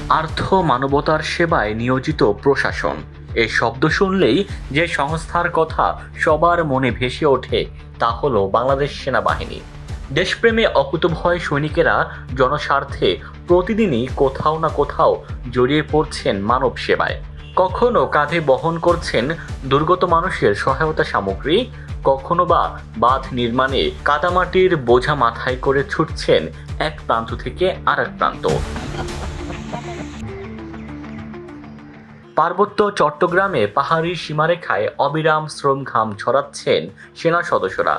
আর্থ মানবতার সেবায় নিয়োজিত প্রশাসন, এই শব্দ শুনলেই যে সংস্থার কথা সবার মনে ভেসে ওঠে তা হলো বাংলাদেশ সেনাবাহিনী। দেশপ্রেমে অকুতভয় সৈনিকেরা জনস্বার্থে প্রতিদিনই কোথাও না কোথাও জড়িয়ে পড়ছেন মানব সেবায়। কখনো কাঁধে বহন করছেন দুর্গত মানুষের সহায়তা সামগ্রী, কখনো বা বাঁধ নির্মাণে কাদামাটির বোঝা মাথায় করে ছুটছেন এক প্রান্ত থেকে আরেক প্রান্ত। পার্বত্য চট্টগ্রামে পাহাড়ি সীমারেখায় অবিরাম শ্রম ঘাম ছড়াচ্ছেন সেনা সদস্যরা।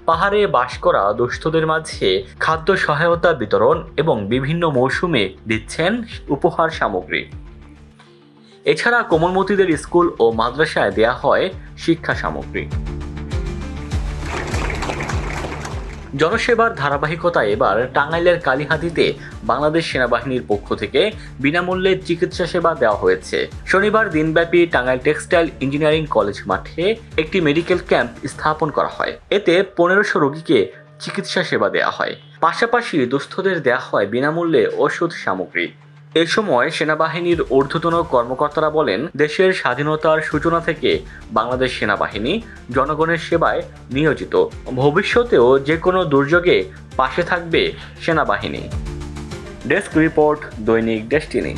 পাহাড়ে বাস করা দুস্থদের মাঝে খাদ্য সহায়তা বিতরণ এবং বিভিন্ন মৌসুমে দিচ্ছেন উপহার সামগ্রী। এছাড়া কোমলমতিদের স্কুল ও মাদ্রাসায় দেয়া হয় শিক্ষা সামগ্রী। জনসেবার ধারাবাহিকতায় এবার টাঙ্গাইলের কালিহাতীতে বাংলাদেশ সেনাবাহিনীর পক্ষ থেকে বিনামূল্যে চিকিৎসা সেবা দেওয়া হয়েছে। শনিবার দিনব্যাপী টাঙ্গাইল টেক্সটাইল ইঞ্জিনিয়ারিং কলেজ মাঠে একটি মেডিকেল ক্যাম্প স্থাপন করা হয়। এতে 1500 রোগীকে চিকিৎসা সেবা দেওয়া হয়। পাশাপাশি দুস্থদের দেওয়া হয় বিনামূল্যে ওষুধ সামগ্রী। এ সময় সেনাবাহিনীর ঊর্ধ্বতন কর্মকর্তারা বলেন, দেশের স্বাধীনতার সূচনা থেকে বাংলাদেশ সেনাবাহিনী জনগণের সেবায় নিয়োজিত। ভবিষ্যতেও যে কোনো দুর্যোগে পাশে থাকবে সেনাবাহিনী। ডেস্ক রিপোর্ট, দৈনিক ডেস্টিনি।